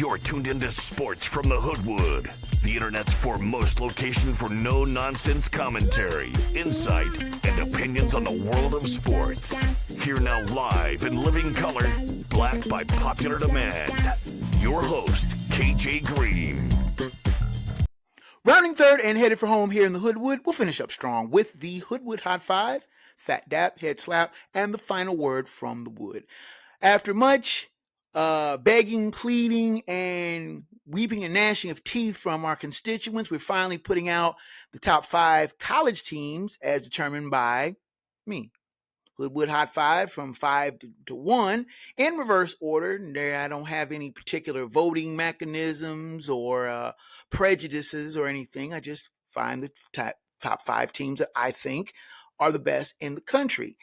You're tuned into Sports from the Hoodwood, the internet's foremost location for no-nonsense commentary, insight, and opinions on the world of sports. Here now live in living color, black by popular demand, your host, KJ Green. Rounding third and headed for home here in the Hoodwood, we'll finish up strong with the Hoodwood Hot 5, Phat Dap, Head Slap, and the final word from the wood. After much begging, pleading, and weeping and gnashing of teeth from our constituents, we're finally putting out the top 5 college teams as determined by me. Hoodwood Hot 5 from 5 to 1 in reverse order. There, I don't have any particular voting mechanisms or prejudices or anything. I just find the top 5 teams that I think are the best in the country.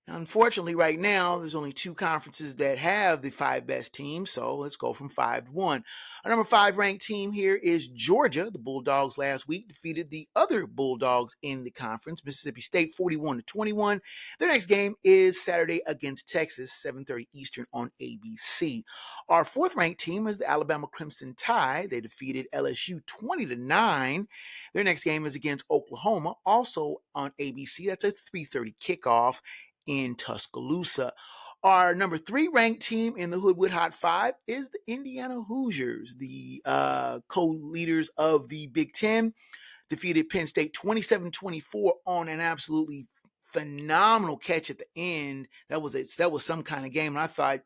Unfortunately, right now, there's only 2 conferences that have the 5 best teams, so let's go from 5 to 1. Our number 5 ranked team here is Georgia. The Bulldogs last week defeated the other Bulldogs in the conference, Mississippi State, 41-21. Their next game is Saturday against Texas, 7:30 Eastern on ABC. Our 4th ranked team is the Alabama Crimson Tide. They defeated LSU 20-9. Their next game is against Oklahoma, also on ABC. That's a 3:30 kickoff in Tuscaloosa. Our number 3 ranked team in the Hoodwood Hot 5 is the Indiana Hoosiers. The co-leaders of the Big Ten defeated Penn State 27-24 on an absolutely phenomenal catch at the end. That was some kind of game. And I thought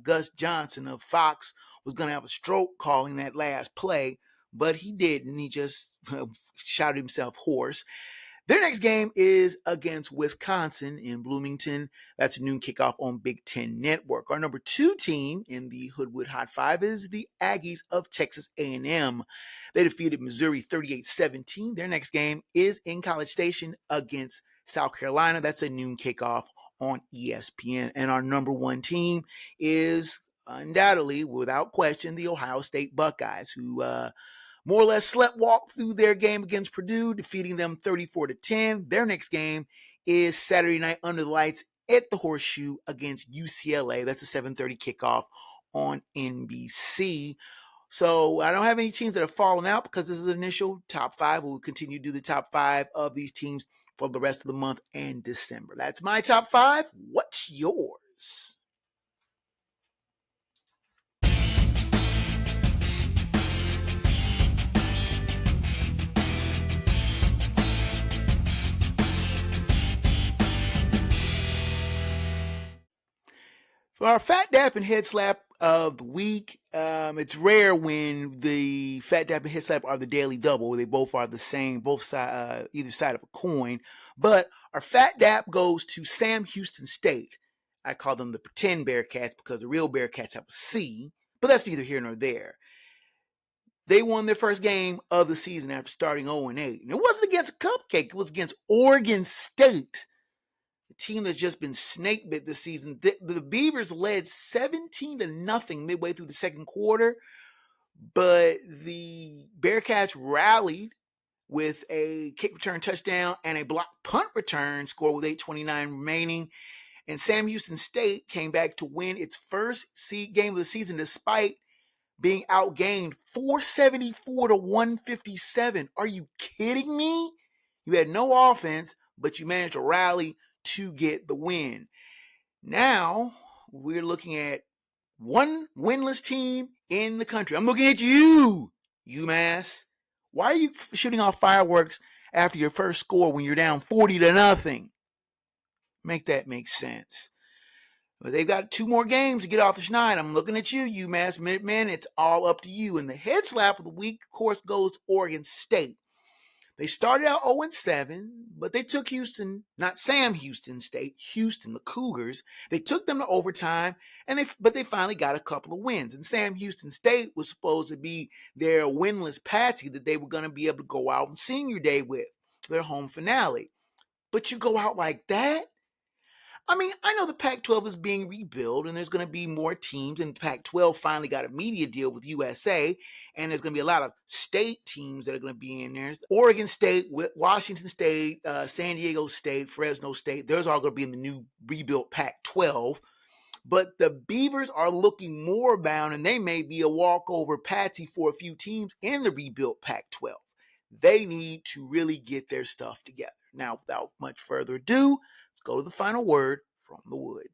Gus Johnson of Fox was going to have a stroke calling that last play, but he didn't. He just shouted himself hoarse. Their next game is against Wisconsin in Bloomington. That's a noon kickoff on Big Ten Network. Our number 2 team in the Hoodwood Hot 5 is the Aggies of Texas A&M. They defeated Missouri 38-17. Their next game is in College Station against South Carolina. That's a noon kickoff on ESPN. And our number 1 team is undoubtedly, without question, the Ohio State Buckeyes, who more or less sleptwalked through their game against Purdue, defeating them 34-10. Their next game is Saturday night under the lights at the Horseshoe against UCLA. That's a 7:30 kickoff on NBC. So I don't have any teams that have fallen out because this is an initial top 5. We'll continue to do the top 5 of these teams for the rest of the month and December. That's my top 5. What's yours? For our Phat Dap and Head Slap of the week, it's rare when the Phat Dap and Head Slap are the daily double, where they both are the same, both side, either side of a coin. But our Phat Dap goes to Sam Houston State. I call them the pretend Bearcats because the real Bearcats have a C, but that's neither here nor there. They won their first game of the season after starting 0-8. And it wasn't against a cupcake. It was against Oregon State, a team that's just been snake bit this season. The Beavers led 17-0 midway through the second quarter, but the Bearcats rallied with a kick return touchdown and a blocked punt return score with 8:29 remaining. And Sam Houston State came back to win its first game of the season despite being outgained 474-157. Are you kidding me? You had no offense, but you managed to rally to get the win. Now we're looking at one winless team in the country. I'm looking at you, UMass. Why are you shooting off fireworks after your first score when you're down 40-0? Make that make sense. But they've got 2 more games to get off the schneid. I'm looking at you, UMass Minutemen. It's all up to you. And the head slap of the week, of course, goes to Oregon State. They started out 0-7, but they took Houston, not Sam Houston State, Houston, the Cougars. They took them to overtime, but they finally got a couple of wins. And Sam Houston State was supposed to be their winless patsy that they were going to be able to go out on senior day with, their home finale. But you go out like that? I mean, I know the Pac-12 is being rebuilt and there's going to be more teams, and Pac-12 finally got a media deal with USA, and there's going to be a lot of state teams that are going to be in there. Oregon State, Washington State, San Diego State, Fresno State, those are all going to be in the new rebuilt Pac-12. But the Beavers are looking more bound, and they may be a walkover patsy for a few teams in the rebuilt Pac-12. They need to really get their stuff together. Now, without much further ado, let's go to the final word from the Wood.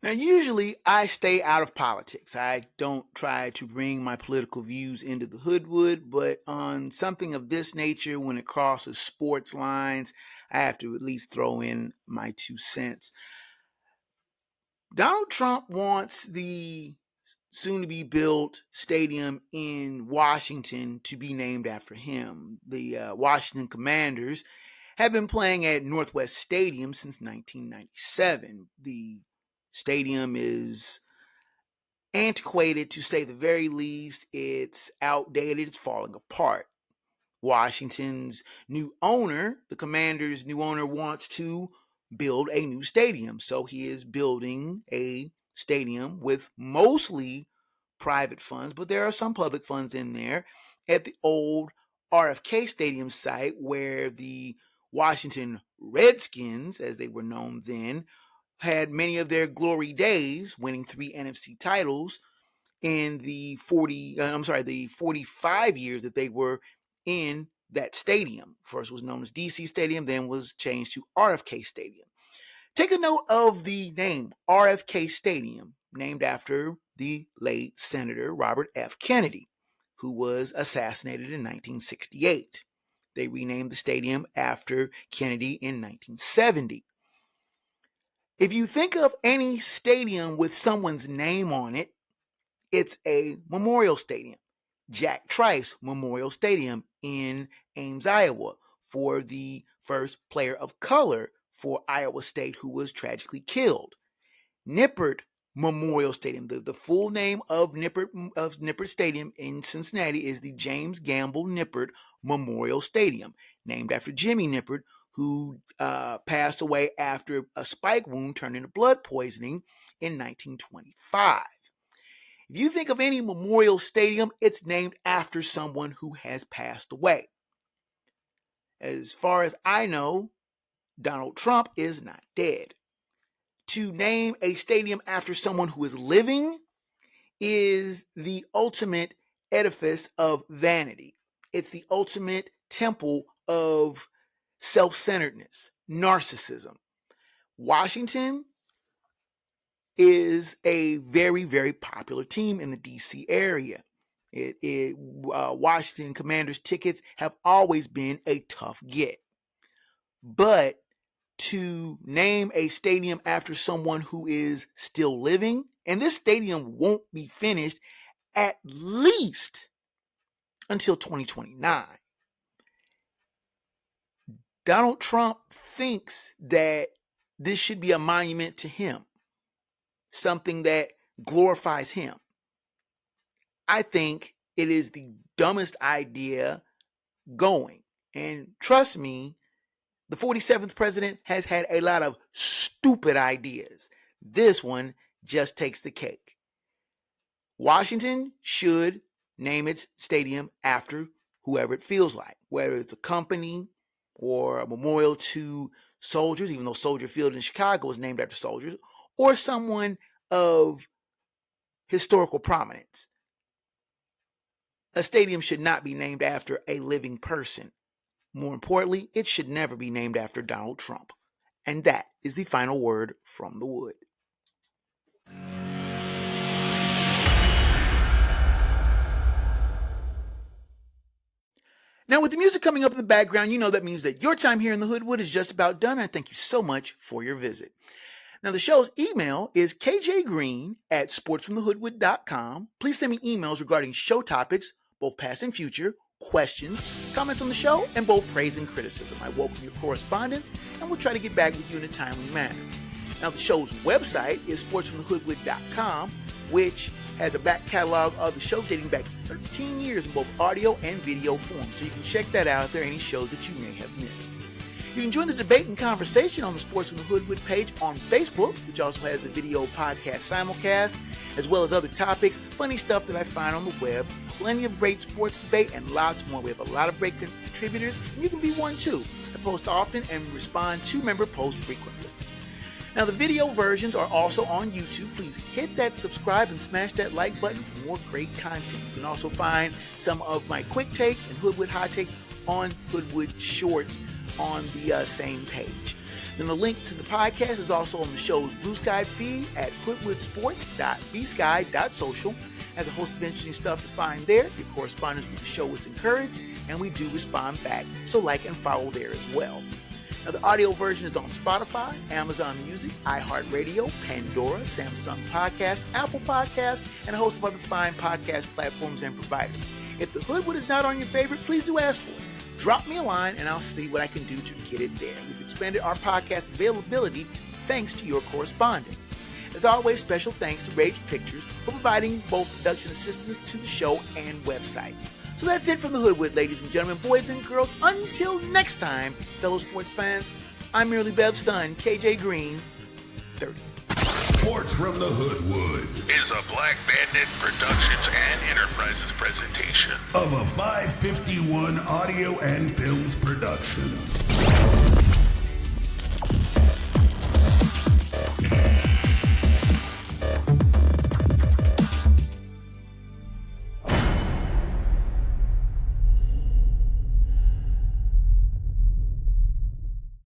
Now, usually I stay out of politics. I don't try to bring my political views into the Hoodwood, but on something of this nature, when it crosses sports lines, I have to at least throw in my 2 cents. Donald Trump wants the soon-to-be built stadium in Washington to be named after him. The Washington Commanders have been playing at Northwest Stadium since 1997. The stadium is antiquated, to say the very least. It's outdated. It's falling apart. Washington's new owner, the Commanders' new owner, wants to build a new stadium. So he is building a stadium with mostly private funds, but there are some public funds in there, at the old RFK Stadium site where the Washington Redskins, as they were known then, had many of their glory days, winning 3 NFC titles in the 45 years that they were in that stadium. First was known as DC Stadium, then was changed to RFK Stadium. Take a note of the name RFK Stadium, named after the late Senator Robert F. Kennedy, who was assassinated in 1968. They renamed the stadium after Kennedy in 1970. If you think of any stadium with someone's name on it, it's a memorial stadium. Jack Trice Memorial Stadium in Ames, Iowa, for the first player of color for Iowa State who was tragically killed. Nippert Memorial Stadium, the full name of Nippert Stadium in Cincinnati is the James Gamble Nippert Memorial Stadium, named after Jimmy Nippert, who passed away after a spike wound turned into blood poisoning in 1925. If you think of any memorial stadium, it's named after someone who has passed away. As far as I know, Donald Trump is not dead. To name a stadium after someone who is living is the ultimate edifice of vanity. It's the ultimate temple of self-centeredness, narcissism. Washington is a very, very popular team in the DC area. Washington Commanders tickets have always been a tough get. But to name a stadium after someone who is still living, and this stadium won't be finished at least until 2029. Donald Trump thinks that this should be a monument to him, something that glorifies him. I think it is the dumbest idea going. And trust me, the 47th president has had a lot of stupid ideas. This one just takes the cake. Washington should name its stadium after whoever it feels like, whether it's a company or a memorial to soldiers, even though Soldier Field in Chicago is named after soldiers, or someone of historical prominence. A stadium should not be named after a living person. More importantly, it should never be named after Donald Trump. And that is the final word from the Wood. Now, with the music coming up in the background, you know that means that your time here in the Hoodwood is just about done, and I thank you so much for your visit. Now, the show's email is kjgreen@sportsfromthehoodwood.com. Please send me emails regarding show topics, both past and future, questions, comments on the show, and both praise and criticism. I welcome your correspondence, and we'll try to get back with you in a timely manner. Now, the show's website is sportsfromthehoodwood.com, which has a back catalog of the show dating back 13 years in both audio and video form, so you can check that out if there are any shows that you may have missed. You can join the debate and conversation on the Sports from the Hoodwood page on Facebook, which also has a video podcast simulcast, as well as other topics, funny stuff that I find on the web plenty of great sports debate and lots more. We have a lot of great contributors, and you can be one too. I post often and respond to member posts frequently. Now, the video versions are also on YouTube. Please hit that subscribe and smash that like button for more great content. You can also find some of my quick takes and Hoodwood Hot takes on Hoodwood Shorts on the same page. Then the link to the podcast is also on the show's Blue Sky feed at hoodwoodsports.bsky.social. Has a host of interesting stuff to find there. Your correspondence with the show is encouraged, and we do respond back, so like and follow there as well. Now, the audio version is on Spotify, Amazon Music, iHeartRadio, Pandora, Samsung Podcast, Apple Podcasts, and a host of other fine podcast platforms and providers. If the Hoodwood is not on your favorite, please do ask for it. Drop me a line, and I'll see what I can do to get it there. We've expanded our podcast availability thanks to your correspondence. As always, special thanks to Rage Pictures for providing both production assistance to the show and website. So that's it from the Hoodwood, ladies and gentlemen, boys and girls. Until next time, fellow sports fans, I'm merely Bev's son, KJ Green, 30. Sports from the Hoodwood Is a Black Bandit Productions and Enterprises presentation. of a 551 Audio and Films production.